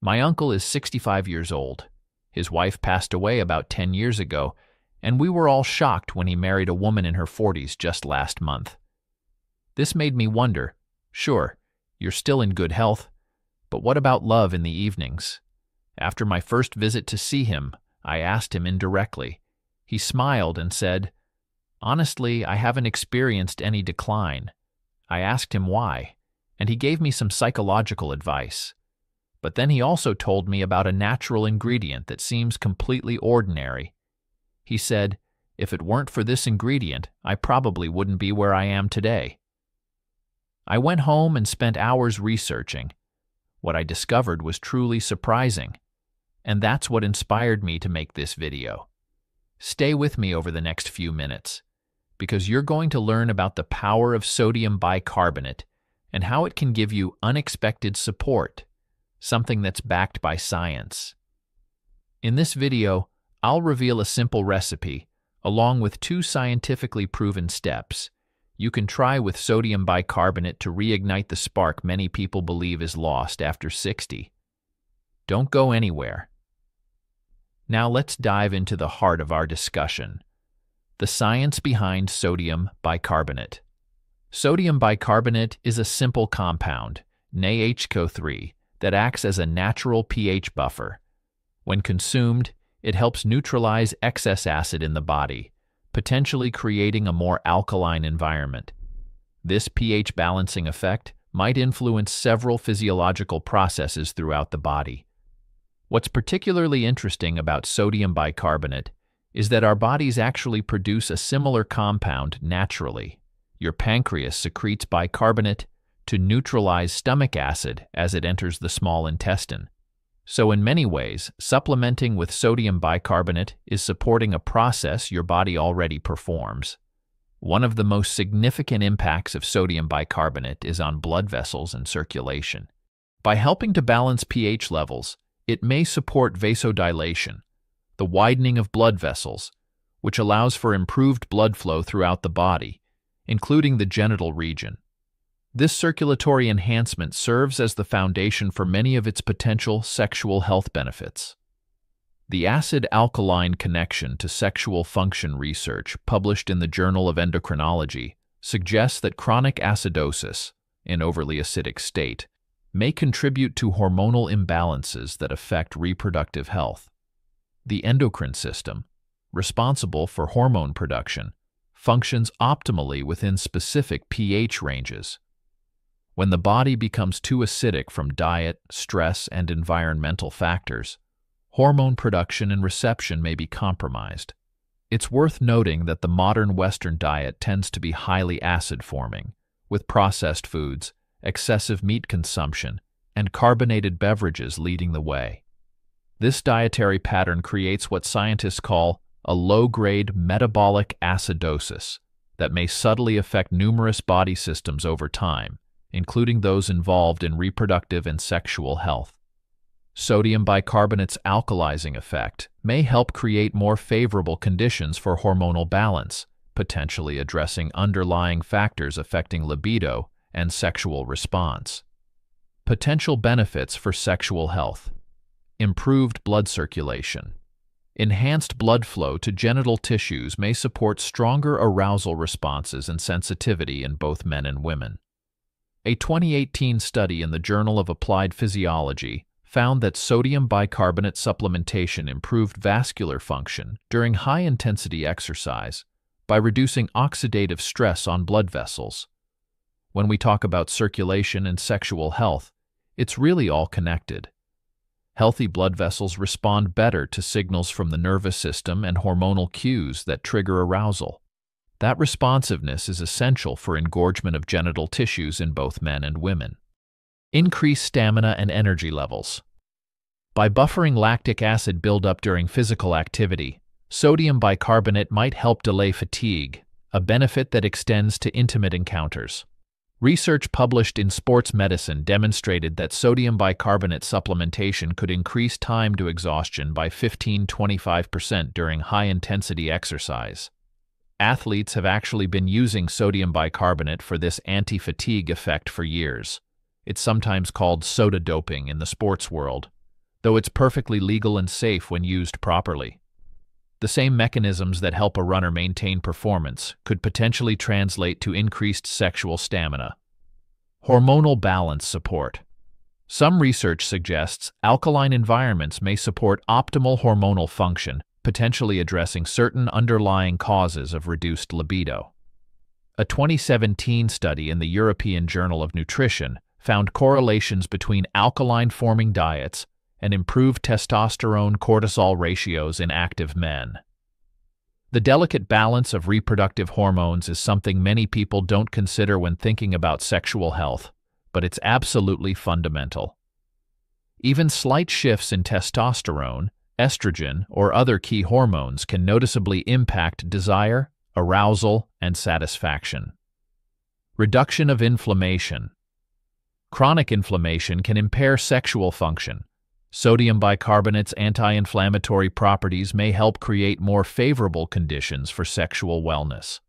My uncle is 65 years old. His wife passed away about 10 years ago, and we were all shocked when he married a woman in her 40s just last month. This made me wonder, sure, you're still in good health, but what about love in the evenings? After my first visit to see him, I asked him indirectly. He smiled and said, "Honestly, I haven't experienced any decline." I asked him why, and he gave me some psychological advice. But then he also told me about a natural ingredient that seems completely ordinary. He said, "If it weren't for this ingredient, I probably wouldn't be where I am today." I went home and spent hours researching. What I discovered was truly surprising, and that's what inspired me to make this video. Stay with me over the next few minutes, because you're going to learn about the power of sodium bicarbonate and how it can give you unexpected support, something that's backed by science. In this video, I'll reveal a simple recipe, along with 2 scientifically proven steps you can try with sodium bicarbonate to reignite the spark many people believe is lost after 60. Don't go anywhere. Now let's dive into the heart of our discussion, the science behind sodium bicarbonate. Sodium bicarbonate is a simple compound, NaHCO3, that acts as a natural pH buffer. When consumed, it helps neutralize excess acid in the body, potentially creating a more alkaline environment. This pH balancing effect might influence several physiological processes throughout the body. What's particularly interesting about sodium bicarbonate is that our bodies actually produce a similar compound naturally. Your pancreas secretes bicarbonate to neutralize stomach acid as it enters the small intestine. So in many ways, supplementing with sodium bicarbonate is supporting a process your body already performs. One of the most significant impacts of sodium bicarbonate is on blood vessels and circulation. By helping to balance pH levels, it may support vasodilation, the widening of blood vessels, which allows for improved blood flow throughout the body, including the genital region. This circulatory enhancement serves as the foundation for many of its potential sexual health benefits. The acid-alkaline connection to sexual function research published in the Journal of Endocrinology suggests that chronic acidosis, an overly acidic state, may contribute to hormonal imbalances that affect reproductive health. The endocrine system, responsible for hormone production, functions optimally within specific pH ranges. When the body becomes too acidic from diet, stress, and environmental factors, hormone production and reception may be compromised. It's worth noting that the modern Western diet tends to be highly acid-forming, with processed foods, excessive meat consumption, and carbonated beverages leading the way. This dietary pattern creates what scientists call a low-grade metabolic acidosis that may subtly affect numerous body systems over time, including those involved in reproductive and sexual health. Sodium bicarbonate's alkalizing effect may help create more favorable conditions for hormonal balance, potentially addressing underlying factors affecting libido and sexual response. Potential benefits for sexual health: improved blood circulation. Enhanced blood flow to genital tissues may support stronger arousal responses and sensitivity in both men and women. A 2018 study in the Journal of Applied Physiology found that sodium bicarbonate supplementation improved vascular function during high-intensity exercise by reducing oxidative stress on blood vessels. When we talk about circulation and sexual health, it's really all connected. Healthy blood vessels respond better to signals from the nervous system and hormonal cues that trigger arousal. That responsiveness is essential for engorgement of genital tissues in both men and women. Increase stamina and energy levels. By buffering lactic acid buildup during physical activity, sodium bicarbonate might help delay fatigue, a benefit that extends to intimate encounters. Research published in Sports Medicine demonstrated that sodium bicarbonate supplementation could increase time to exhaustion by 15–25% during high-intensity exercise. Athletes have actually been using sodium bicarbonate for this anti-fatigue effect for years. It's sometimes called soda doping in the sports world, though it's perfectly legal and safe when used properly. The same mechanisms that help a runner maintain performance could potentially translate to increased sexual stamina. Hormonal balance support. Some research suggests alkaline environments may support optimal hormonal function, potentially addressing certain underlying causes of reduced libido. A 2017 study in the European Journal of Nutrition found correlations between alkaline-forming diets and improved testosterone-cortisol ratios in active men. The delicate balance of reproductive hormones is something many people don't consider when thinking about sexual health, but it's absolutely fundamental. Even slight shifts in testosterone, estrogen, or other key hormones can noticeably impact desire, arousal, and satisfaction. Reduction of inflammation. Chronic inflammation can impair sexual function. Sodium bicarbonate's anti-inflammatory properties may help create more favorable conditions for sexual wellness.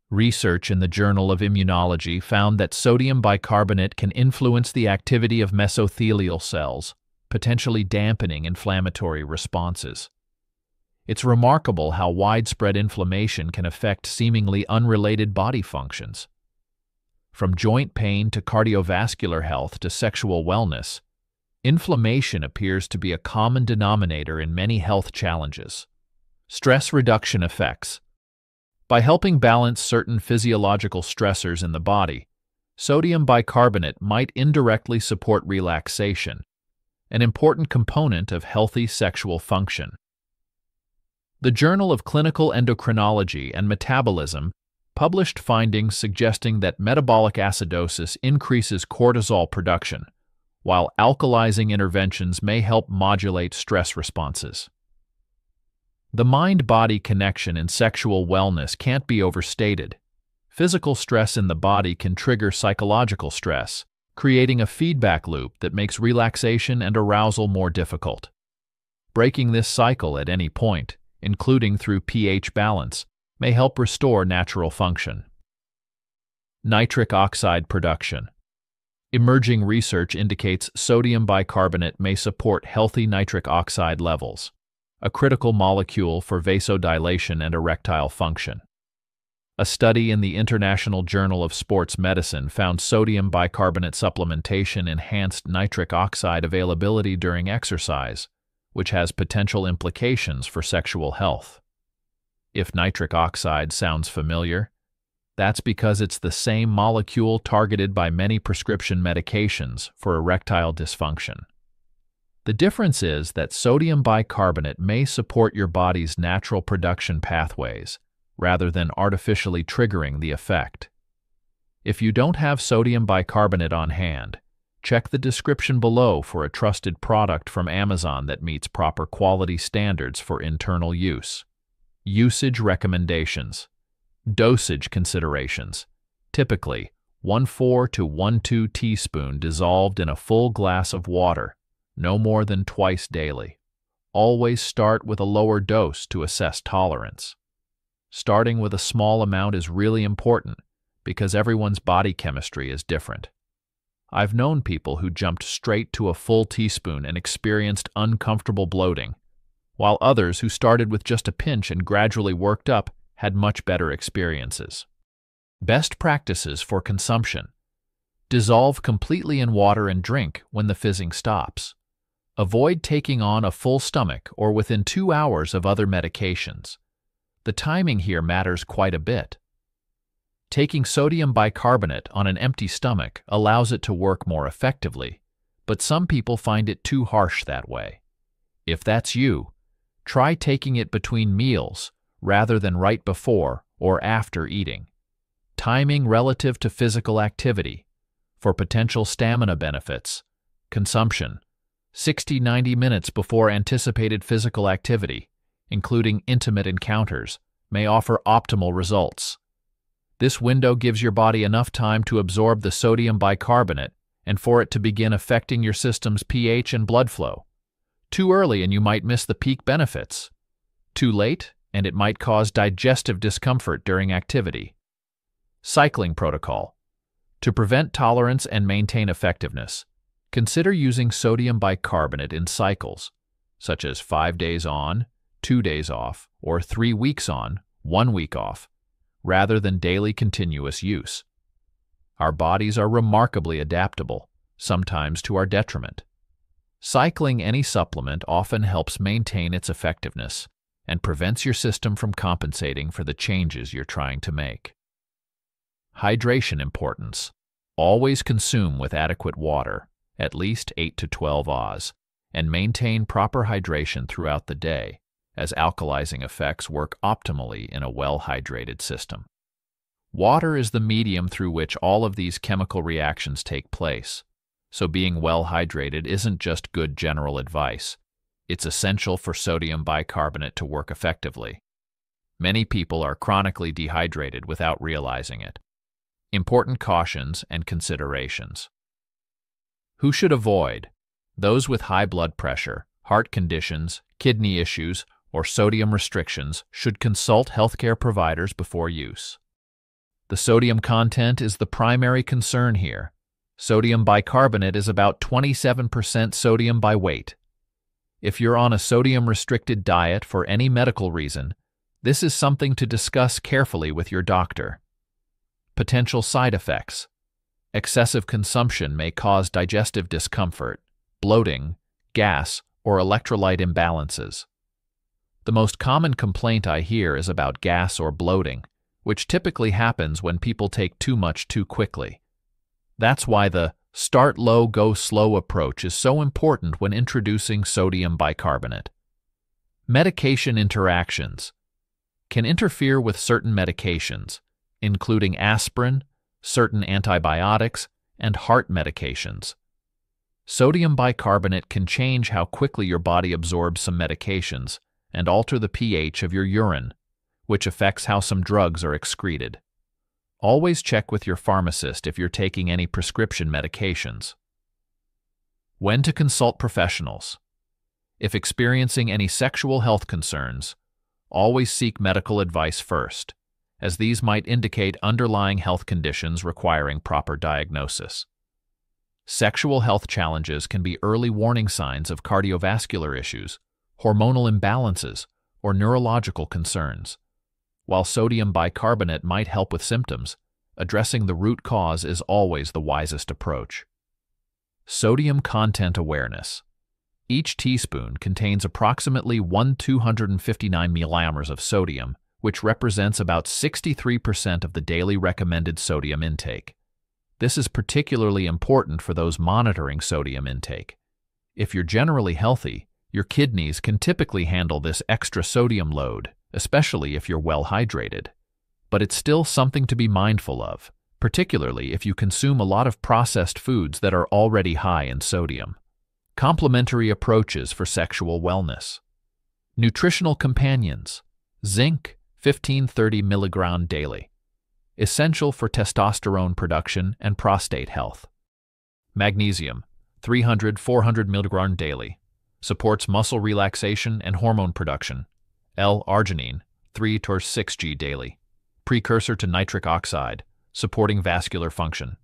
Research in the Journal of Immunology found that sodium bicarbonate can influence the activity of mesothelial cells, potentially dampening inflammatory responses. It's remarkable how widespread inflammation can affect seemingly unrelated body functions. From joint pain to cardiovascular health to sexual wellness, inflammation appears to be a common denominator in many health challenges. Stress reduction effects. By helping balance certain physiological stressors in the body, sodium bicarbonate might indirectly support relaxation, an important component of healthy sexual function. The Journal of Clinical Endocrinology and Metabolism published findings suggesting that metabolic acidosis increases cortisol production, while alkalizing interventions may help modulate stress responses. The mind-body connection in sexual wellness can't be overstated. Physical stress in the body can trigger psychological stress, creating a feedback loop that makes relaxation and arousal more difficult. Breaking this cycle at any point, including through pH balance, may help restore natural function. Nitric oxide production. Emerging research indicates sodium bicarbonate may support healthy nitric oxide levels, a critical molecule for vasodilation and erectile function. A study in the International Journal of Sports Medicine found sodium bicarbonate supplementation enhanced nitric oxide availability during exercise, which has potential implications for sexual health. If nitric oxide sounds familiar, that's because it's the same molecule targeted by many prescription medications for erectile dysfunction. The difference is that sodium bicarbonate may support your body's natural production pathways, rather than artificially triggering the effect. If you don't have sodium bicarbonate on hand, check the description below for a trusted product from Amazon that meets proper quality standards for internal use. Usage recommendations. Dosage considerations. Typically, 1/4 to 1/2 teaspoon dissolved in a full glass of water, no more than twice daily. Always start with a lower dose to assess tolerance. Starting with a small amount is really important because everyone's body chemistry is different. I've known people who jumped straight to a full teaspoon and experienced uncomfortable bloating, while others who started with just a pinch and gradually worked up had much better experiences. Best practices for consumption. Dissolve completely in water and drink when the fizzing stops. Avoid taking on a full stomach or within 2 hours of other medications. The timing here matters quite a bit. Taking sodium bicarbonate on an empty stomach allows it to work more effectively, but some people find it too harsh that way. If that's you, try taking it between meals rather than right before or after eating. Timing relative to physical activity. For potential stamina benefits, consumption 60–90 minutes before anticipated physical activity, including intimate encounters, may offer optimal results. This window gives your body enough time to absorb the sodium bicarbonate and for it to begin affecting your system's pH and blood flow. Too early and you might miss the peak benefits. Too late and it might cause digestive discomfort during activity. Cycling protocol. To prevent tolerance and maintain effectiveness, Consider using sodium bicarbonate in cycles, such as 5 days on, 2 days off, or 3 weeks on, 1 week off, rather than daily continuous use. Our bodies are remarkably adaptable, sometimes to our detriment. Cycling any supplement often helps maintain its effectiveness and prevents your system from compensating for the changes you're trying to make. Hydration importance. Always consume with adequate water, at least 8 to 12 Oz, and maintain proper hydration throughout the day, as alkalizing effects work optimally in a well-hydrated system. Water is the medium through which all of these chemical reactions take place, so being well hydrated isn't just good general advice. It's essential for sodium bicarbonate to work effectively. Many people are chronically dehydrated without realizing it. Important cautions and considerations. Who should avoid? Those with high blood pressure, heart conditions, kidney issues, or sodium restrictions should consult healthcare providers before use. The sodium content is the primary concern here. Sodium bicarbonate is about 27% sodium by weight. If you're on a sodium-restricted diet for any medical reason, this is something to discuss carefully with your doctor. Potential side effects. Excessive consumption may cause digestive discomfort, bloating, gas, or electrolyte imbalances. The most common complaint I hear is about gas or bloating, which typically happens when people take too much too quickly. That's why the start low, go slow approach is so important when introducing sodium bicarbonate. Medication interactions can interfere with certain medications, including aspirin, certain antibiotics, and heart medications. Sodium bicarbonate can change how quickly your body absorbs some medications and alter the pH of your urine, which affects how some drugs are excreted. Always check with your pharmacist if you're taking any prescription medications. When to consult professionals. If experiencing any sexual health concerns, always seek medical advice first, as these might indicate underlying health conditions requiring proper diagnosis. Sexual health challenges can be early warning signs of cardiovascular issues, hormonal imbalances, or neurological concerns. While sodium bicarbonate might help with symptoms, addressing the root cause is always the wisest approach. Sodium content awareness. Each teaspoon contains approximately 1,259 millimoles of sodium, which represents about 63% of the daily recommended sodium intake. This is particularly important for those monitoring sodium intake. If you're generally healthy, your kidneys can typically handle this extra sodium load, especially if you're well hydrated. But it's still something to be mindful of, particularly if you consume a lot of processed foods that are already high in sodium. Complementary approaches for sexual wellness. Nutritional companions. Zinc, 15-30 mg daily. Essential for testosterone production and prostate health. Magnesium, 300-400 mg daily. Supports muscle relaxation and hormone production. L-arginine, 3-6 g daily. Precursor to nitric oxide, supporting vascular function.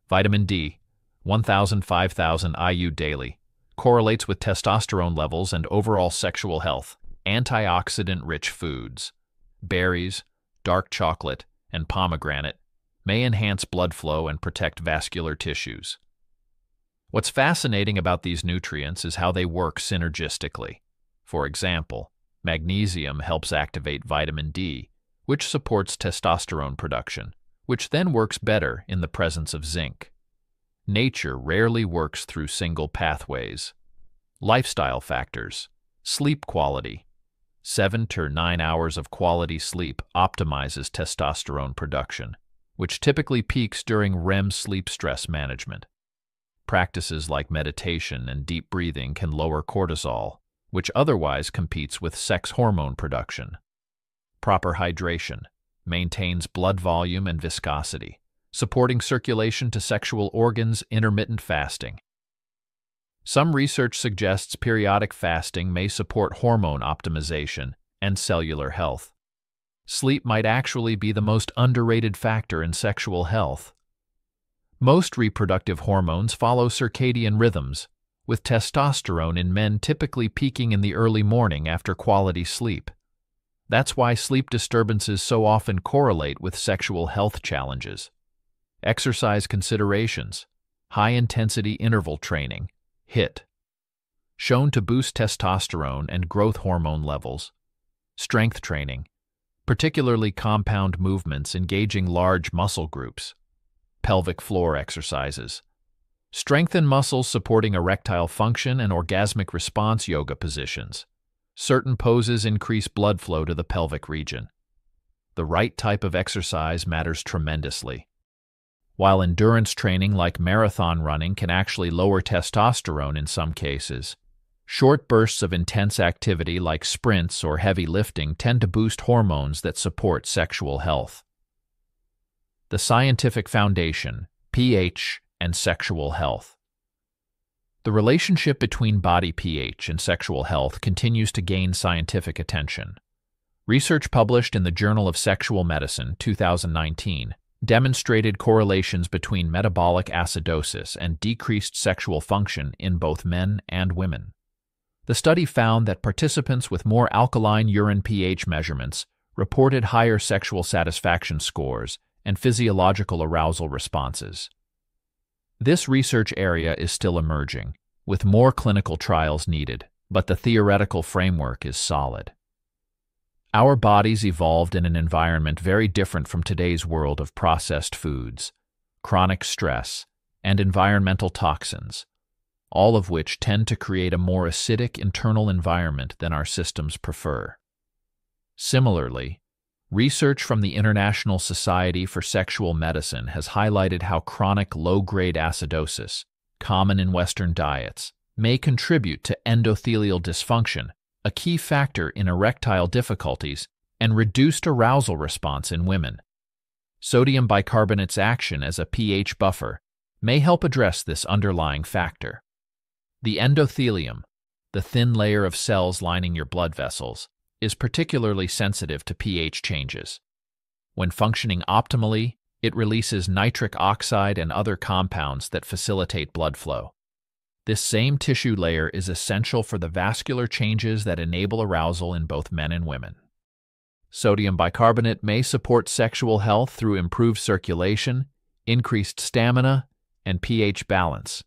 Vitamin D, 1,000-5,000 IU daily. Correlates with testosterone levels and overall sexual health. Antioxidant-rich foods. Berries, dark chocolate, and pomegranate may enhance blood flow and protect vascular tissues. What's fascinating about these nutrients is how they work synergistically. For example, magnesium helps activate vitamin D, which supports testosterone production, which then works better in the presence of zinc. Nature rarely works through single pathways. Lifestyle factors. Sleep quality. 7 to 9 hours of quality sleep optimizes testosterone production, which typically peaks during REM sleep stress management. Practices like meditation and deep breathing can lower cortisol, which otherwise competes with sex hormone production. Proper hydration maintains blood volume and viscosity, supporting circulation to sexual organs. Intermittent fasting. Some research suggests periodic fasting may support hormone optimization and cellular health. Sleep might actually be the most underrated factor in sexual health. Most reproductive hormones follow circadian rhythms, with testosterone in men typically peaking in the early morning after quality sleep. That's why sleep disturbances so often correlate with sexual health challenges. Exercise considerations: high-intensity interval training, HIIT, shown to boost testosterone and growth hormone levels. Strength training, particularly compound movements engaging large muscle groups. Pelvic floor exercises. Strengthen muscles supporting erectile function and orgasmic response yoga positions. Certain poses increase blood flow to the pelvic region. The right type of exercise matters tremendously. While endurance training like marathon running can actually lower testosterone in some cases, short bursts of intense activity like sprints or heavy lifting tend to boost hormones that support sexual health. The scientific foundation, pH, and sexual health. The relationship between body pH and sexual health continues to gain scientific attention. Research published in the Journal of Sexual Medicine, 2019, demonstrated correlations between metabolic acidosis and decreased sexual function in both men and women. The study found that participants with more alkaline urine pH measurements reported higher sexual satisfaction scores and physiological arousal responses. This research area is still emerging, with more clinical trials needed, but the theoretical framework is solid. Our bodies evolved in an environment very different from today's world of processed foods, chronic stress, and environmental toxins, all of which tend to create a more acidic internal environment than our systems prefer. Similarly, research from the International Society for Sexual Medicine has highlighted how chronic low-grade acidosis, common in Western diets, may contribute to endothelial dysfunction, a key factor in erectile difficulties, and reduced arousal response in women. Sodium bicarbonate's action as a pH buffer may help address this underlying factor. The endothelium, the thin layer of cells lining your blood vessels, is particularly sensitive to pH changes. When functioning optimally, it releases nitric oxide and other compounds that facilitate blood flow. This same tissue layer is essential for the vascular changes that enable arousal in both men and women. Sodium bicarbonate may support sexual health through improved circulation, increased stamina, and pH balance.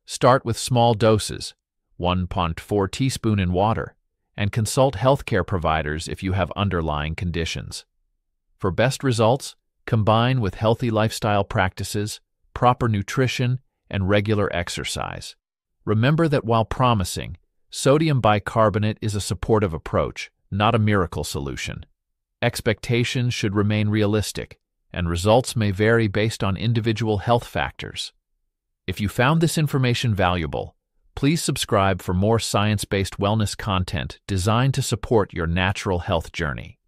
Start with small doses, 1.4 teaspoon in water, and consult healthcare providers if you have underlying conditions. For best results, combine with healthy lifestyle practices, proper nutrition, and regular exercise. Remember that while promising, sodium bicarbonate is a supportive approach, not a miracle solution. Expectations should remain realistic, and results may vary based on individual health factors. If you found this information valuable, please subscribe for more science-based wellness content designed to support your natural health journey.